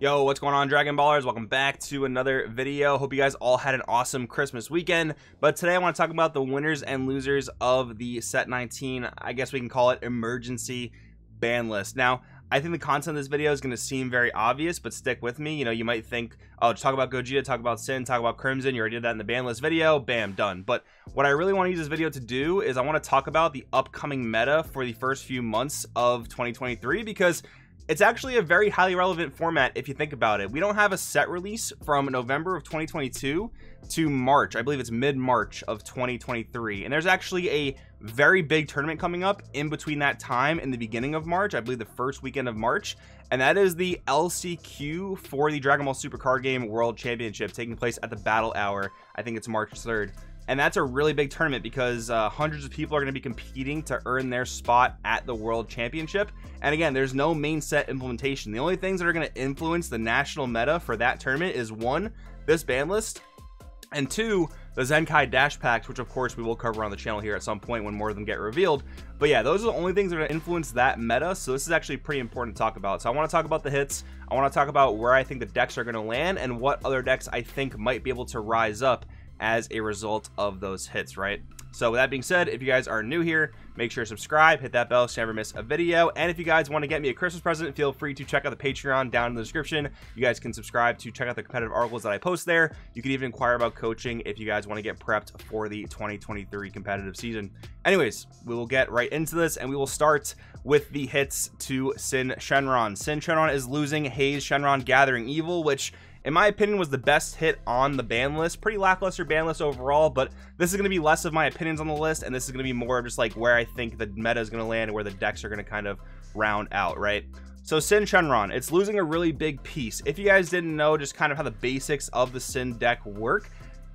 Yo, what's going on, Dragon Ballers? Welcome back to another video. Hope you guys all had an awesome Christmas weekend. But today I want to talk about the winners and losers of the Set 19, I guess we can call it emergency ban list. Now, I think the content of this video is going to seem very obvious, but stick with me. You know, you might think, oh, just talk about Gogeta, talk about Sin, talk about Crimson. You already did that in the ban list video. Bam, done. But what I really want to use this video to do is I want to talk about the upcoming meta for the first few months of 2023, because it's actually a very highly relevant format if you think about it. We don't have a set release from November of 2022 to March. I believe it's mid-March of 2023. And there's actually a very big tournament coming up in between that time in the beginning of March. I believe the first weekend of March. And that is the LCQ for the Dragon Ball Super Card Game World Championship taking place at the Battle Hour. I think it's March 3rd. And that's a really big tournament because hundreds of people are going to be competing to earn their spot at the World Championship. And again, there's no main set implementation. The only things that are going to influence the national meta for that tournament is one, this ban list, and two, the Zenkai Dash Packs, which of course we will cover on the channel here at some point when more of them get revealed. But yeah, those are the only things that are going to influence that meta. So this is actually pretty important to talk about. So I want to talk about the hits. I want to talk about where I think the decks are going to land and what other decks I think might be able to rise up as a result of those hits, right? So with that being said, if you guys are new here, make sure to subscribe, hit that bell so you never miss a video. And if you guys want to get me a Christmas present, feel free to check out the Patreon down in the description. You guys can subscribe to check out the competitive articles that I post there. You can even inquire about coaching if you guys want to get prepped for the 2023 competitive season. Anyways, we will get right into this, and we will start with the hits to Sin Shenron. Sin Shenron is losing Haze Shenron Gathering Evil, which in my opinion was the best hit on the ban list. Pretty lackluster ban list overall, but this is going to be less of my opinions on the list, and this is going to be more of just like where I think the meta is going to land and where the decks are going to kind of round out, right? So Sin Shenron, it's losing a really big piece. If you guys didn't know just kind of how the basics of the Sin deck work,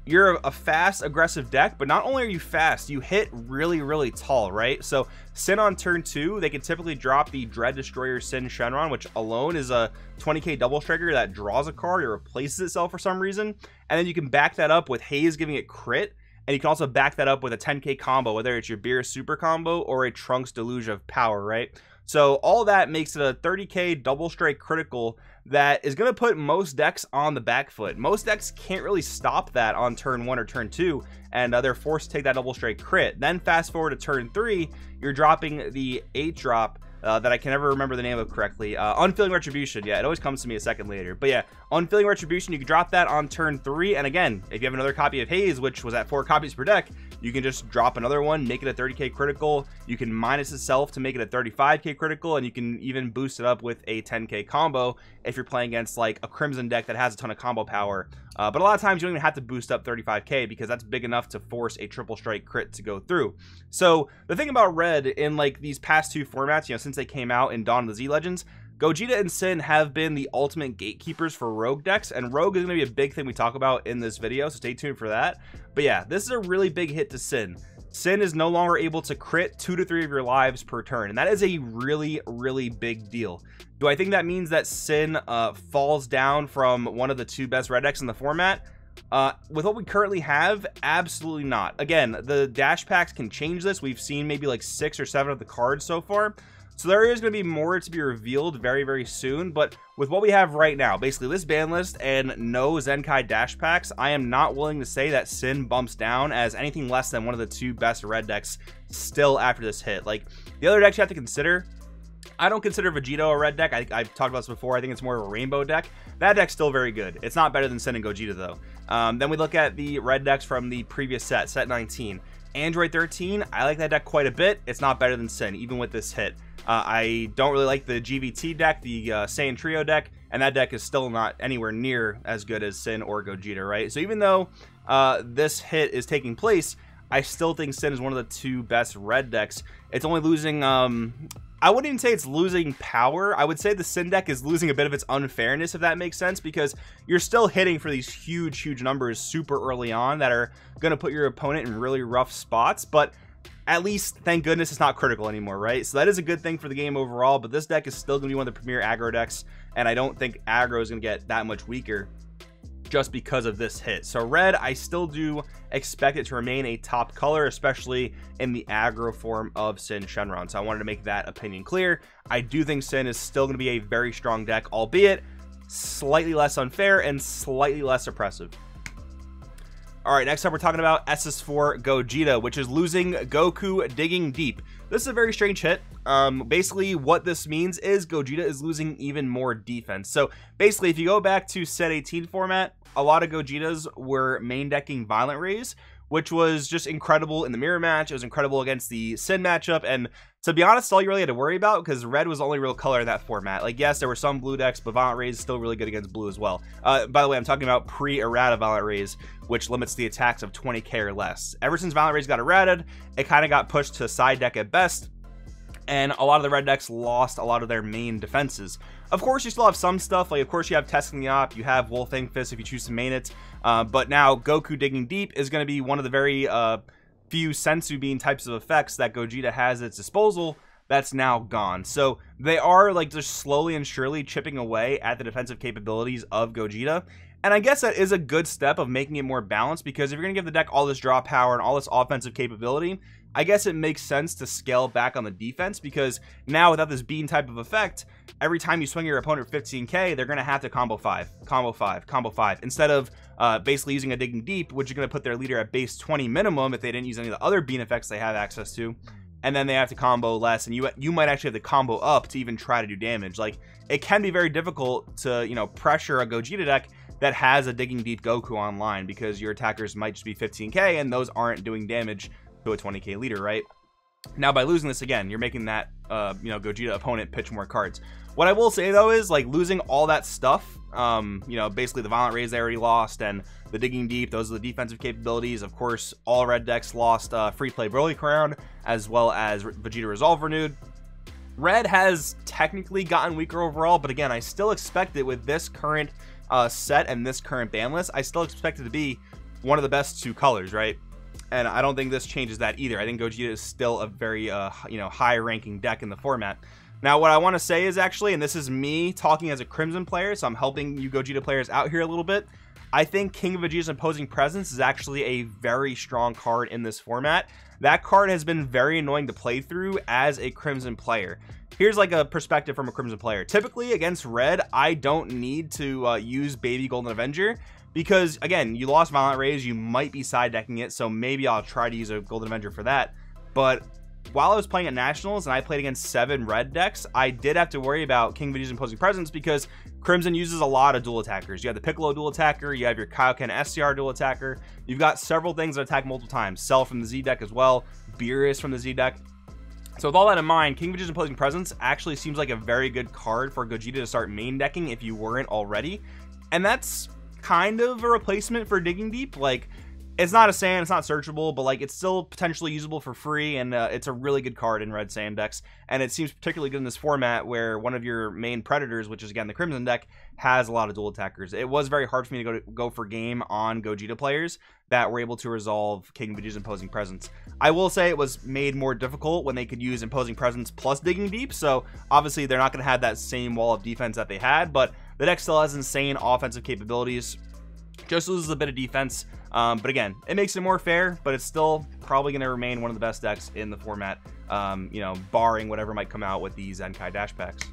you're a fast, aggressive deck, but not only are you fast, you hit really, really tall, right? So Sin on turn 2, they can typically drop the Dread Destroyer Sin Shenron, which alone is a 20k double striker that draws a card or replaces itself for some reason. And then you can back that up with Haze giving it crit, and you can also back that up with a 10k combo, whether it's your Beerus Super combo or a Trunks Deluge of Power, right? So all that makes it a 30k double strike critical that is going to put most decks on the back foot. Most decks can't really stop that on turn 1 or turn 2, and they're forced to take that double strike crit. Then fast forward to turn 3, you're dropping the 8-drop that I can never remember the name of correctly. Unfeeling Retribution. Yeah, it always comes to me a second later. But yeah, Unfeeling Retribution, you can drop that on turn 3. And again, if you have another copy of Haze, which was at 4 copies per deck, you can just drop another one, make it a 30k critical. You can minus itself to make it a 35k critical, and you can even boost it up with a 10k combo if you're playing against like a Crimson deck that has a ton of combo power. But a lot of times you don't even have to boost up 35k because that's big enough to force a triple strike crit to go through. So the thing about Red in like these past 2 formats, you know, since they came out in Dawn of the Z Legends, Gogeta and Sin have been the ultimate gatekeepers for Rogue decks, and Rogue is going to be a big thing we talk about in this video, so stay tuned for that. But yeah, this is a really big hit to Sin. Sin is no longer able to crit 2 to 3 of your lives per turn, and that is a really, really big deal. Do I think that means that Sin falls down from one of the 2 best red decks in the format? With what we currently have, absolutely not. Again, the dash packs can change this. We've seen maybe like 6 or 7 of the cards so far. So there is going to be more to be revealed very, very soon. But with what we have right now, basically this ban list and no Zenkai Dash Packs, I am not willing to say that Sin bumps down as anything less than one of the 2 best red decks still after this hit. Like, the other decks you have to consider, I don't consider Vegito a red deck. I've talked about this before. I think it's more of a rainbow deck. That deck's still very good. It's not better than Sin and Gogeta, though. Then we look at the red decks from the previous set, Set 19. Android 13, I like that deck quite a bit. It's not better than Sin, even with this hit. I don't really like the GVT deck, the Saiyan Trio deck, and that deck is still not anywhere near as good as Sin or Gogeta, right? So even though this hit is taking place, I still think Sin is one of the 2 best red decks. It's only losing, I wouldn't even say it's losing power. I would say the Sin deck is losing a bit of its unfairness, if that makes sense, because you're still hitting for these huge, huge numbers super early on that are going to put your opponent in really rough spots, but at least, thank goodness, it's not critical anymore, right? So that is a good thing for the game overall, but this deck is still going to be one of the premier aggro decks, and I don't think aggro is going to get that much weaker just because of this hit. So red, I still do expect it to remain a top color, especially in the aggro form of Sin Shenron. So I wanted to make that opinion clear. I do think Sin is still going to be a very strong deck, albeit slightly less unfair and slightly less oppressive. Alright, next up we're talking about SS4 Gogeta, which is losing Goku Digging Deep. This is a very strange hit. Basically what this means is Gogeta is losing even more defense. So basically if you go back to Set 18 format, a lot of Gogetas were main decking Violent Rays, which was just incredible in the mirror match. It was incredible against the Sin matchup, and to be honest, all you really had to worry about, because red was the only real color in that format. Like, yes, there were some blue decks, but Violent Rays is still really good against blue as well. By the way, I'm talking about pre-errata Violent Rays, which limits the attacks of 20k or less. Ever since Violent Rays got errated, it kind of got pushed to side deck at best, and a lot of the red decks lost a lot of their main defenses. Of course, you still have some stuff, like of course you have Testing the Op, you have Wolfang Fist if you choose to main it, but now Goku Digging Deep is going to be one of the very few Senzu Bean types of effects that Gogeta has at its disposal that's now gone. So they are like just slowly and surely chipping away at the defensive capabilities of Gogeta. And I guess that is a good step of making it more balanced, because if you're going to give the deck all this draw power and all this offensive capability, I guess it makes sense to scale back on the defense, because now without this bean type of effect, every time you swing your opponent 15k, they're going to have to combo 5, combo 5, combo 5, instead of basically using a Digging Deep, which is going to put their leader at base 20 minimum if they didn't use any of the other bean effects they have access to, and then they have to combo less, and you might actually have to combo up to even try to do damage. Like, it can be very difficult to, you know, pressure a Gogeta deck that has a Digging Deep Goku online, because your attackers might just be 15k and those aren't doing damage to a 20k leader, right? Now by losing this again, you're making that you know, Gogeta opponent pitch more cards. What I will say though is, like, losing all that stuff, you know, basically the Violent Rays they already lost, and the Digging Deep, those are the defensive capabilities. Of course, all red decks lost Free Play Broly Crown, as well as Vegeta Resolve Renewed. Red has technically gotten weaker overall, but again, I still expect it with this current set and this current ban list. I still expect it to be one of the best two colors, right? And I don't think this changes that either. I think Gogeta is still a very you know, high ranking deck in the format. Now what I want to say is actually, and this is me talking as a Crimson player, so I'm helping you Gogeta players out here a little bit, I think King of Vegeta's Imposing Presence is actually a very strong card in this format. That card has been very annoying to play through as a Crimson player. Here's like a perspective from a Crimson player. Typically against red, I don't need to use Baby Golden Avenger, because again, you lost Violent Rays, you might be side decking it, so maybe I'll try to use a Golden Avenger for that. But while I was playing at Nationals and I played against 7 red decks, I did have to worry about King Vegeta's Imposing Presence, because Crimson uses a lot of dual attackers. You have the Piccolo dual attacker, you have your Kaioken SCR dual attacker, you've got several things that attack multiple times. Cell from the Z deck as well, Beerus from the Z deck. So with all that in mind, King Vegeta's Imposing Presence actually seems like a very good card for Gogeta to start main decking if you weren't already. And that's kind of a replacement for Digging Deep. Like, it's not a Saiyan, it's not searchable, but like, it's still potentially usable for free, and it's a really good card in red Saiyan decks, and it seems particularly good in this format where one of your main predators, which is again the Crimson deck, has a lot of dual attackers. It was very hard for me to go for game on Gogeta players that were able to resolve King Vegeta's Imposing Presence. I will say it was made more difficult when they could use Imposing Presence plus Digging Deep, so obviously they're not going to have that same wall of defense that they had, but the deck still has insane offensive capabilities. Just loses a bit of defense, but again, it makes it more fair, but it's still probably going to remain one of the best decks in the format, you know, barring whatever might come out with these Zenkai Dash packs.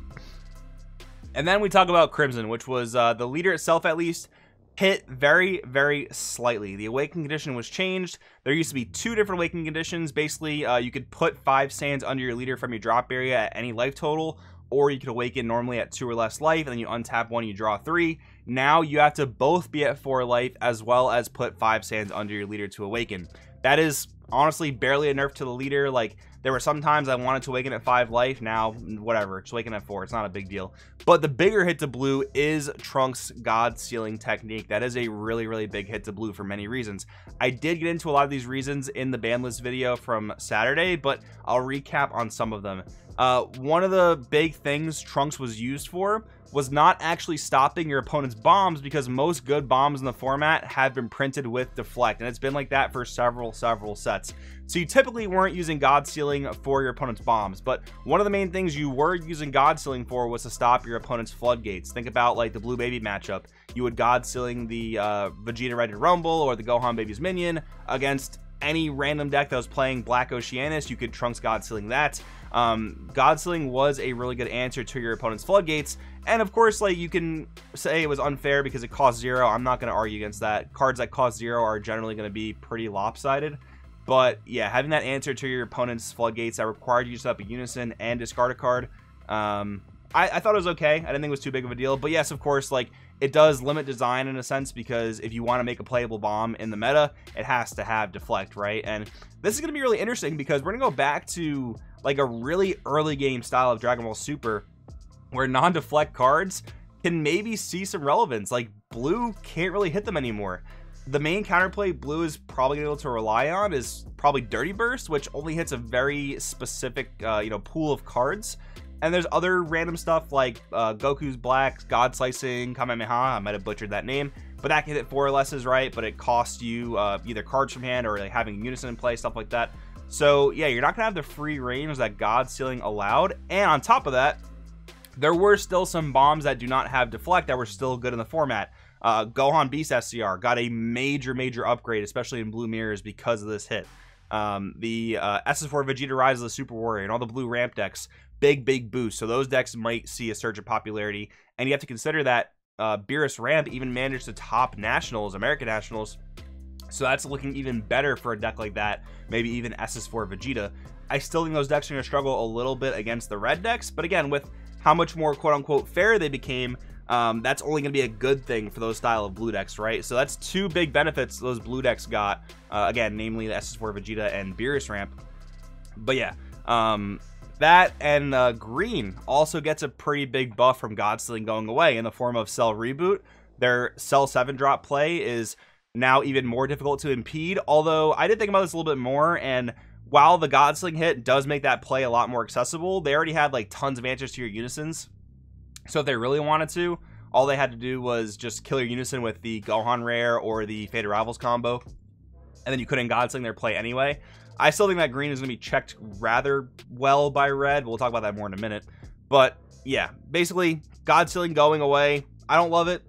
And then we talk about Crimson, which was the leader itself at least hit very, very slightly. The awakening condition was changed. There used to be 2 different awakening conditions. Basically, you could put 5 sands under your leader from your drop area at any life total, or you could awaken normally at 2 or less life, and then you untap 1, you draw 3. Now you have to both be at 4 life, as well as put 5 sands under your leader to awaken. That is honestly barely a nerf to the leader. Like, there were some times I wanted to awaken at 5 life, now whatever, just awaken at 4, it's not a big deal. But the bigger hit to blue is Trunks' God Sealing technique. That is a really, really big hit to blue for many reasons. I did get into a lot of these reasons in the ban list video from Saturday, but I'll recap on some of them. One of the big things Trunks was used for was not actually stopping your opponent's bombs, because most good bombs in the format have been printed with Deflect, and it's been like that for several sets. So you typically weren't using God Sealing for your opponent's bombs, but one of the main things you were using God Sealing for was to stop your opponent's floodgates. Think about like the Blue Baby matchup. You would God Sealing the Vegeta Ready to Rumble or the Gohan Baby's minion against any random deck that was playing Black Oceanus, you could Trunks Godsealing that. Godsealing was a really good answer to your opponent's Floodgates, and of course, like, you can say it was unfair because it cost 0. I'm not going to argue against that. Cards that cost 0 are generally going to be pretty lopsided, but yeah, having that answer to your opponent's Floodgates that required you to set up a Unison and discard a card, I thought it was okay. I didn't think it was too big of a deal, but yes, of course, like, it does limit design in a sense, because if you want to make a playable bomb in the meta, it has to have deflect, right? And this is going to be really interesting because we're going to go back to like a really early game style of Dragon Ball Super where non-deflect cards can maybe see some relevance. Like, blue can't really hit them anymore. The main counterplay blue is probably able to rely on is probably Dirty Burst, which only hits a very specific pool of cards. And there's other random stuff like Goku's Black, God Slicing, Kamehameha. I might have butchered that name, but that can hit 4 or less is right, but it costs you either cards from hand or like having Unison in play, stuff like that. So yeah, you're not gonna have the free range that Godsealing allowed. And on top of that, there were still some bombs that do not have deflect that were still good in the format. Gohan Beast SCR got a major upgrade, especially in blue mirrors, because of this hit. The SS4 Vegeta Rise of the Super Warrior and all the blue ramp decks, big boost. So those decks might see a surge of popularity, and you have to consider that Beerus Ramp even managed to top Nationals, American Nationals. So that's looking even better for a deck like that, maybe even SS4 Vegeta. I still think those decks are going to struggle a little bit against the red decks, but again, with how much more quote-unquote fair they became, that's only going to be a good thing for those style of blue decks, right? So that's 2 big benefits those blue decks got, again, namely the SS4 Vegeta and Beerus Ramp. But yeah, that and green also gets a pretty big buff from Godsealing going away in the form of Cell Reboot. Their Cell 7 drop play is now even more difficult to impede, although I did think about this a little bit more, and while the Godsealing hit does make that play a lot more accessible, they already had like tons of answers to your Unisons. So if they really wanted to, all they had to do was just kill your Unison with the Gohan Rare or the Fated Rivals combo, and then you couldn't Godsealing their play anyway. I still think that green is going to be checked rather well by red. We'll talk about that more in a minute. But yeah, basically, Godsealing going away. I don't love it,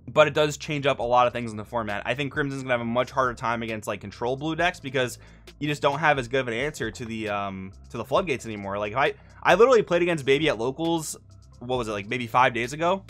but it does change up a lot of things in the format. I think Crimson's going to have a much harder time against like control blue decks because you just don't have as good of an answer to the Floodgates anymore. Like, I literally played against Baby at Locals, what was it, like maybe 5 days ago?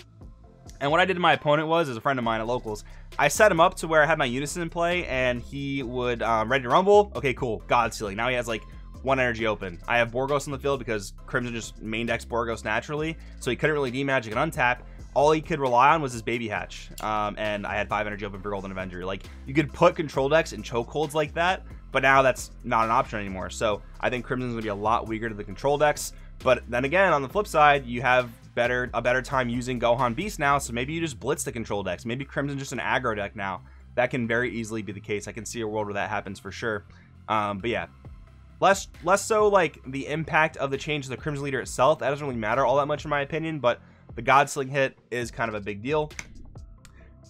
And what I did to my opponent was, as a friend of mine at Locals, I set him up to where I had my Unison in play, and he would ready to rumble. Okay, cool. Godsealing. Now he has like 1 energy open. I have Borgos in the field because Crimson just main decks Borgos naturally, so he couldn't really D-Magic and untap. All he could rely on was his Baby Hatch, and I had 5 energy open for Golden Avenger. Like, you could put control decks in chokeholds like that, but now that's not an option anymore. So I think Crimson's gonna be a lot weaker to the control decks. But then again, on the flip side, you have a better time using Gohan Beast now, so maybe you just blitz the control decks. Maybe Crimson's just an aggro deck now. That can very easily be the case. I can see a world where that happens for sure. But yeah, less so like the impact of the change to the Crimson leader itself. That doesn't really matter all that much in my opinion, but the Godsealing hit is kind of a big deal.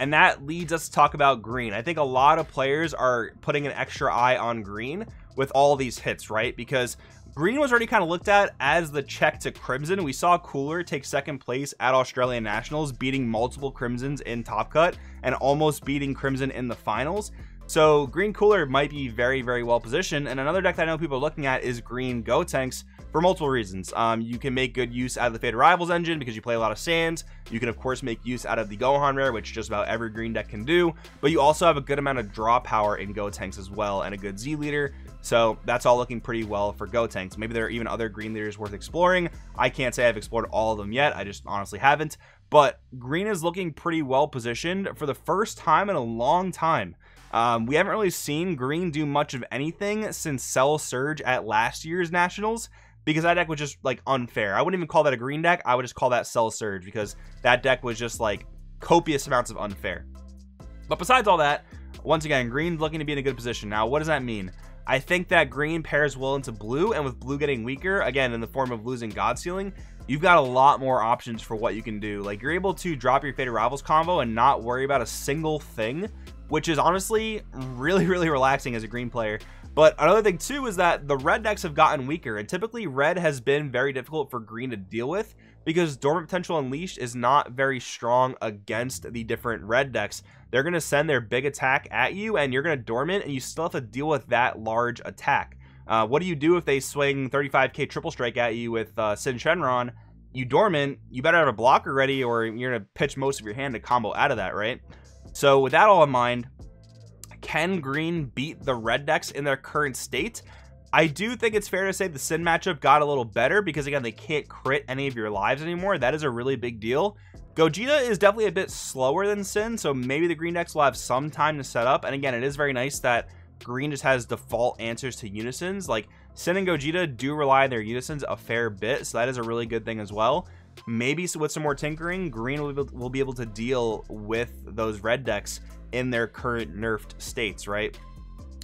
And that leads us to talk about green. I think a lot of players are putting an extra eye on green with all these hits, right? Because green was already kind of looked at as the check to Crimson. We saw Cooler take 2nd place at Australian Nationals, beating multiple Crimsons in Top Cut and almost beating Crimson in the finals. So Green Cooler might be very well positioned. And another deck that I know people are looking at is Green Gotenks for multiple reasons. You can make good use out of the Fated Rivals engine because you play a lot of Sands. You can of course make use out of the Gohan Rare, which just about every green deck can do, but you also have a good amount of draw power in Gotenks as well, and a good Z leader. So that's all looking pretty well for Gotenks. Maybe there are even other green leaders worth exploring. I can't say I've explored all of them yet. I just honestly haven't. But green is looking pretty well positioned for the first time in a long time. We haven't really seen green do much of anything since Cell Surge at last year's Nationals, because that deck was just like unfair. I wouldn't even call that a green deck. I would just call that Cell Surge, because that deck was just like copious amounts of unfair. But besides all that, once again, green's looking to be in a good position. Now, what does that mean? I think that green pairs well into blue, and with blue getting weaker, again, in the form of losing Godsealing, you've got a lot more options for what you can do. Like, you're able to drop your Fated Rivals combo and not worry about a single thing, which is honestly really relaxing as a green player. But another thing too is that the red decks have gotten weaker, and typically red has been very difficult for green to deal with because Dormant Potential Unleashed is not very strong against the different red decks. They're going to send their big attack at you, and you're going to dormant, and you still have to deal with that large attack. What do you do if they swing 35k triple strike at you with Sin Shenron? You dormant, you better have a blocker ready, or you're going to pitch most of your hand to combo out of that, right? So with that all in mind, can green beat the red decks in their current state? I do think it's fair to say the Sin matchup got a little better because, again, they can't crit any of your lives anymore. That is a really big deal. Gogeta is definitely a bit slower than Sin, so maybe the green decks will have some time to set up. And again, it is very nice that green just has default answers to unisons. Like, Sin and Gogeta do rely on their unisons a fair bit, so that is a really good thing as well. Maybe with some more tinkering, green will be able to deal with those red decks in their current nerfed states, right?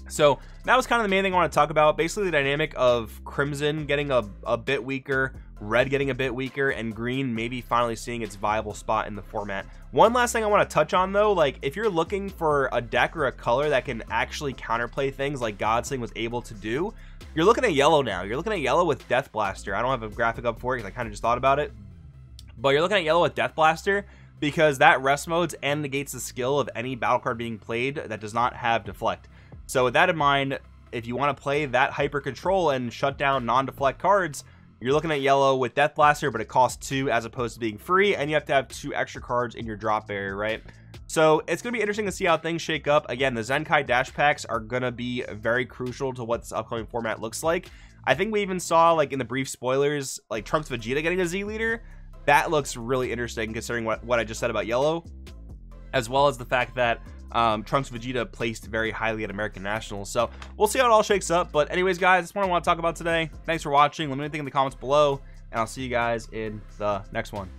So that was kind of the main thing I want to talk about. Basically the dynamic of Crimson getting a bit weaker, red getting a bit weaker, and green maybe finally seeing its viable spot in the format. One last thing I want to touch on though, like if you're looking for a deck or a color that can actually counterplay things like Godsling was able to do, you're looking at yellow now. You're looking at yellow with Death Blaster. I don't have a graphic up for it because I kind of just thought about it. But you're looking at yellow with Death Blaster because that rest modes and negates the skill of any battle card being played that does not have Deflect. So with that in mind, if you want to play that hyper control and shut down non-deflect cards, you're looking at yellow with Death Blaster, but it costs 2 as opposed to being free, and you have to have 2 extra cards in your drop barrier, right? So it's going to be interesting to see how things shake up. Again, the Zenkai Dash Packs are going to be very crucial to what this upcoming format looks like. I think we even saw, like in the brief spoilers, like Trunks Vegeta getting a Z leader. That looks really interesting considering what I just said about yellow, as well as the fact that Trunks Vegeta placed very highly at American Nationals. So we'll see how it all shakes up. But anyways, guys, that's what I want to talk about today. Thanks for watching. Let me know anything in the comments below, and I'll see you guys in the next one.